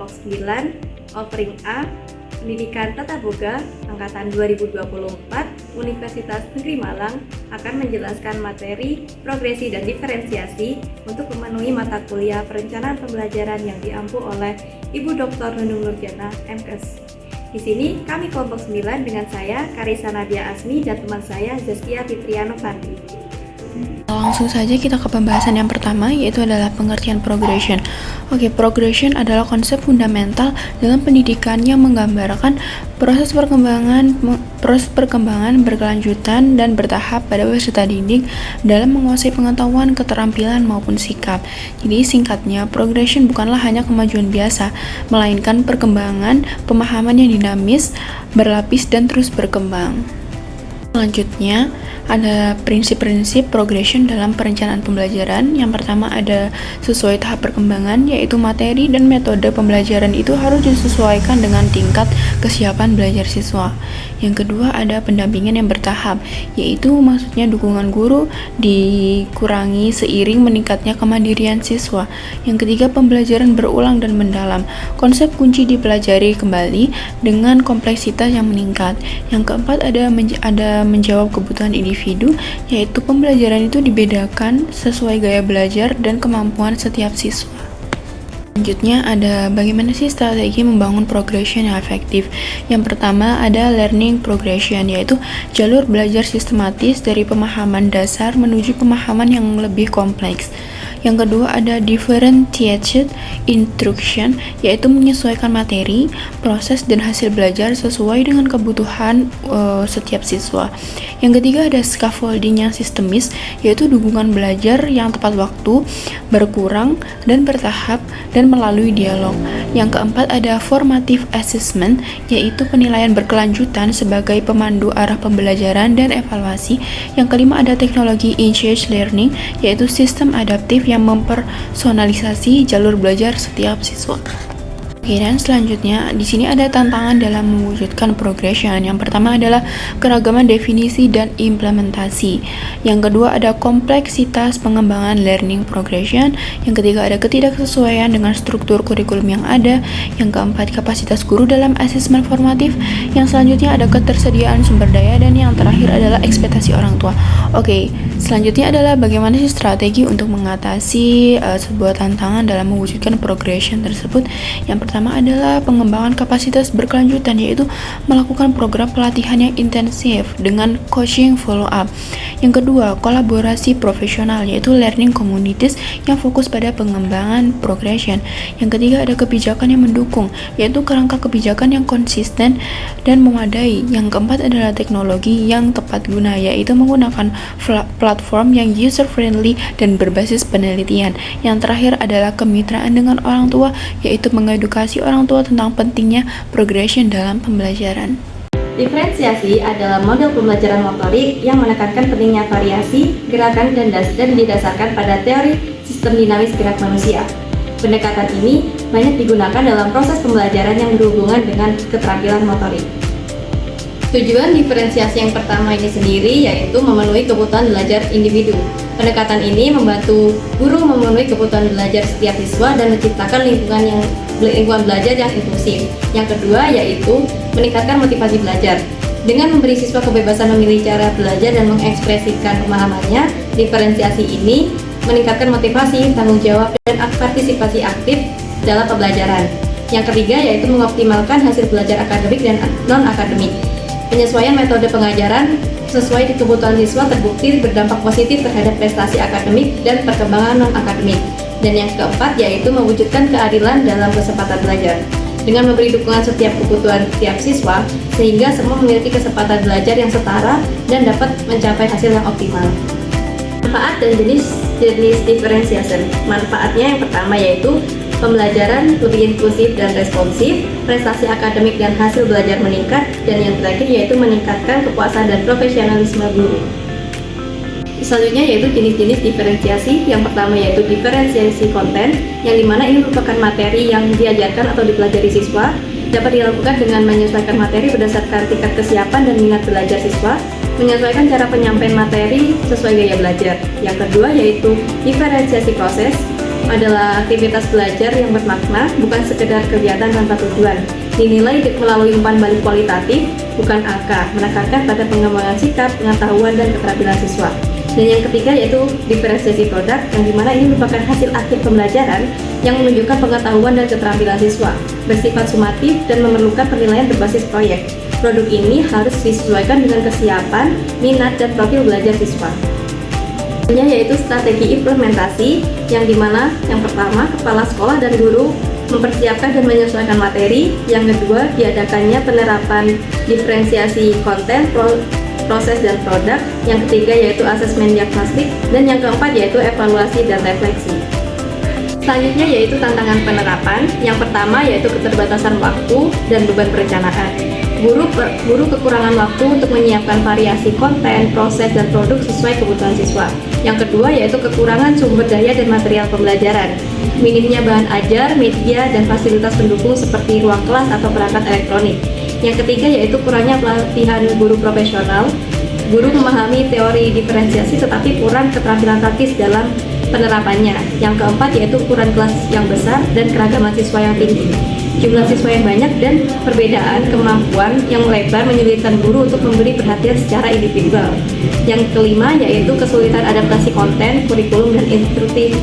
kelompok 9, offering A, Pendidikan Tata Boga, Angkatan 2024, Universitas Negeri Malang akan menjelaskan materi, progresi, dan diferensiasi untuk memenuhi mata kuliah perencanaan pembelajaran yang diampu oleh Ibu Dr. Nunung Nurjana, MKes. Di sini kami kelompok 9 dengan saya, Karisa Nadia Asmi, dan teman saya, Zaskia Fitriano Fandi. Langsung saja kita ke pembahasan yang pertama, yaitu adalah pengertian progression. Progression adalah konsep fundamental dalam pendidikan yang menggambarkan proses perkembangan berkelanjutan dan bertahap pada peserta didik dalam menguasai pengetahuan, keterampilan maupun sikap. Jadi singkatnya, progression bukanlah hanya kemajuan biasa, melainkan perkembangan pemahaman yang dinamis, berlapis dan terus berkembang. Selanjutnya, ada prinsip-prinsip progression dalam perencanaan pembelajaran. Yang pertama ada sesuai tahap perkembangan, yaitu materi dan metode pembelajaran itu harus disesuaikan dengan tingkat kesiapan belajar siswa. Yang kedua ada pendampingan yang bertahap, yaitu maksudnya dukungan guru dikurangi seiring meningkatnya kemandirian siswa. Yang ketiga pembelajaran berulang dan mendalam. Konsep kunci dipelajari kembali dengan kompleksitas yang meningkat. Yang keempat ada menjawab kebutuhan individu, yaitu pembelajaran itu dibedakan sesuai gaya belajar dan kemampuan setiap siswa. Selanjutnya ada bagaimana sih strategi membangun progression yang efektif. Yang pertama ada learning progression, yaitu jalur belajar sistematis dari pemahaman dasar menuju pemahaman yang lebih kompleks. Yang kedua ada differentiated instruction, yaitu menyesuaikan materi, proses, dan hasil belajar sesuai dengan kebutuhan setiap siswa. Yang ketiga ada scaffolding yang sistemis, yaitu dukungan belajar yang tepat waktu, berkurang, dan bertahap, dan melalui dialog. Yang keempat ada formative assessment, yaitu penilaian berkelanjutan sebagai pemandu arah pembelajaran dan evaluasi. Yang kelima ada teknologi engaged learning, yaitu sistem adaptif yang mempersonalisasi jalur belajar setiap siswa. Dan selanjutnya di sini ada tantangan dalam mewujudkan progression. Yang pertama adalah keragaman definisi dan implementasi. Yang kedua ada kompleksitas pengembangan learning progression. Yang ketiga ada ketidaksesuaian dengan struktur kurikulum yang ada. Yang keempat kapasitas guru dalam asesmen formatif. Yang selanjutnya ada ketersediaan sumber daya, dan yang terakhir adalah ekspektasi orang tua. Selanjutnya adalah bagaimana sih strategi untuk mengatasi sebuah tantangan dalam mewujudkan progression tersebut. Yang pertama adalah pengembangan kapasitas berkelanjutan, yaitu melakukan program pelatihan yang intensif dengan coaching follow up. Yang kedua, kolaborasi profesional, yaitu learning communities yang fokus pada pengembangan progression. Yang ketiga ada kebijakan yang mendukung, yaitu kerangka kebijakan yang konsisten dan memadai. Yang keempat adalah teknologi yang tepat guna, yaitu menggunakan platform yang user friendly dan berbasis penelitian. Yang terakhir adalah kemitraan dengan orang tua, yaitu mengedukasi orang tua tentang pentingnya progression dalam pembelajaran. Diferensiasi adalah model pembelajaran motorik yang menekankan pentingnya variasi, gerakan, dan didasarkan pada teori sistem dinamis gerak manusia. Pendekatan ini banyak digunakan dalam proses pembelajaran yang berhubungan dengan keterampilan motorik. Tujuan diferensiasi yang pertama ini sendiri yaitu memenuhi kebutuhan belajar individu. Pendekatan ini membantu guru memenuhi kebutuhan belajar setiap siswa dan menciptakan lingkungan belajar yang inklusif. Yang kedua yaitu meningkatkan motivasi belajar. Dengan memberi siswa kebebasan memilih cara belajar dan mengekspresikan pemahamannya, diferensiasi ini meningkatkan motivasi, tanggung jawab, dan partisipasi aktif dalam pembelajaran. Yang ketiga yaitu mengoptimalkan hasil belajar akademik dan non-akademik. Penyesuaian metode pengajaran sesuai kebutuhan siswa terbukti berdampak positif terhadap prestasi akademik dan perkembangan non-akademik. Dan yang keempat yaitu mewujudkan keadilan dalam kesempatan belajar. Dengan memberi dukungan setiap kebutuhan setiap siswa, sehingga semua memiliki kesempatan belajar yang setara dan dapat mencapai hasil yang optimal. Manfaat dan jenis differentiation. Manfaatnya yang pertama yaitu pembelajaran lebih inklusif dan responsif, prestasi akademik dan hasil belajar meningkat, dan yang terakhir yaitu meningkatkan kepuasan dan profesionalisme guru. Selanjutnya yaitu jenis-jenis diferensiasi. Yang pertama yaitu diferensiasi konten, yang dimana ini merupakan materi yang diajarkan atau dipelajari siswa, dapat dilakukan dengan menyesuaikan materi berdasarkan tingkat kesiapan dan minat belajar siswa, menyesuaikan cara penyampaian materi sesuai gaya belajar. Yang kedua yaitu diferensiasi proses, adalah aktivitas belajar yang bermakna, bukan sekedar kegiatan tanpa tujuan. Dinilai melalui umpan balik kualitatif, bukan angka, menekankan pada pengembangan sikap, pengetahuan, dan keterampilan siswa. Dan yang ketiga yaitu diferensiasi produk, yang dimana ini merupakan hasil akhir pembelajaran yang menunjukkan pengetahuan dan keterampilan siswa, bersifat sumatif dan memerlukan penilaian berbasis proyek. Produk ini harus disesuaikan dengan kesiapan, minat, dan profil belajar siswa. Yaitu strategi implementasi, yang dimana yang pertama, kepala sekolah dan guru mempersiapkan dan menyesuaikan materi. Yang kedua, diadakannya penerapan diferensiasi konten, proses dan produk. Yang ketiga yaitu asesmen diagnostik, dan yang keempat yaitu evaluasi dan refleksi. Selanjutnya yaitu tantangan penerapan. Yang pertama yaitu keterbatasan waktu dan beban perencanaan. Guru kekurangan waktu untuk menyiapkan variasi konten, proses, dan produk sesuai kebutuhan siswa. Yang kedua yaitu kekurangan sumber daya dan material pembelajaran. Minimnya bahan ajar, media, dan fasilitas pendukung seperti ruang kelas atau perangkat elektronik. Yang ketiga yaitu kurangnya pelatihan guru profesional. Guru memahami teori diferensiasi tetapi kurang keterampilan praktis dalam penerapannya. Yang keempat yaitu ukuran kelas yang besar dan keragaman siswa yang tinggi. Jumlah siswa yang banyak dan perbedaan kemampuan yang lebar menyulitkan guru untuk memberi perhatian secara individual. Yang kelima yaitu kesulitan adaptasi konten, kurikulum, dan instruktif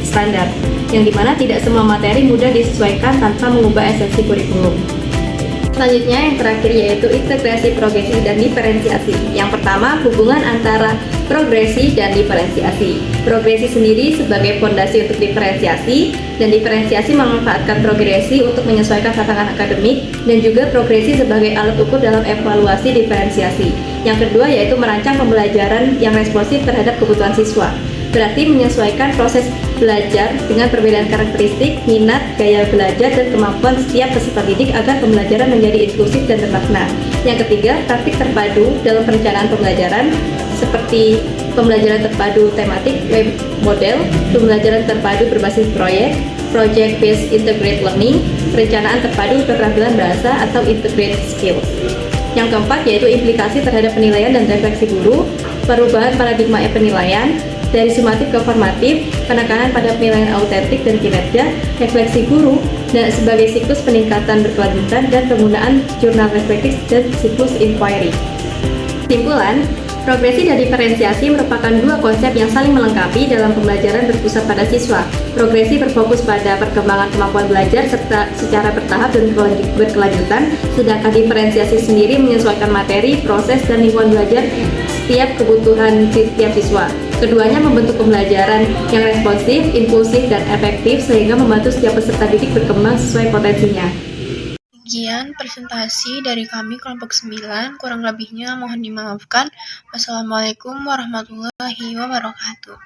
standar, yang dimana tidak semua materi mudah disesuaikan tanpa mengubah esensi kurikulum. Selanjutnya yang terakhir yaitu integrasi, progresi, dan diferensiasi. Yang pertama, hubungan antara progresi dan diferensiasi. Progresi sendiri sebagai fondasi untuk diferensiasi, dan diferensiasi memanfaatkan progresi untuk menyesuaikan tantangan akademik, dan juga progresi sebagai alat ukur dalam evaluasi diferensiasi. Yang kedua yaitu merancang pembelajaran yang responsif terhadap kebutuhan siswa. Berarti menyesuaikan proses belajar dengan perbedaan karakteristik, minat, gaya belajar, dan kemampuan setiap peserta didik agar pembelajaran menjadi inklusif dan bermakna. Yang ketiga, praktik terpadu dalam perencanaan pembelajaran seperti pembelajaran terpadu tematik web model, pembelajaran terpadu berbasis proyek, project based integrated learning, perencanaan terpadu keterampilan bahasa atau integrated skills. Yang keempat yaitu implikasi terhadap penilaian dan refleksi guru, perubahan paradigma penilaian dari sumatif ke formatif, penekanan pada penilaian autentik dan kinerja, refleksi guru, dan sebagai siklus peningkatan berkelanjutan, dan penggunaan jurnal reflektif dan siklus inquiry. Kesimpulan, progresi dan diferensiasi merupakan dua konsep yang saling melengkapi dalam pembelajaran berpusat pada siswa. Progresi berfokus pada perkembangan kemampuan belajar secara bertahap dan berkelanjutan, sedangkan diferensiasi sendiri menyesuaikan materi, proses, dan lingkungan belajar setiap kebutuhan setiap siswa. Keduanya membentuk pembelajaran yang responsif, inklusif, dan efektif sehingga membantu setiap peserta didik berkembang sesuai potensinya. Sekian presentasi dari kami kelompok 9, kurang lebihnya mohon dimaafkan. Wassalamualaikum warahmatullahi wabarakatuh.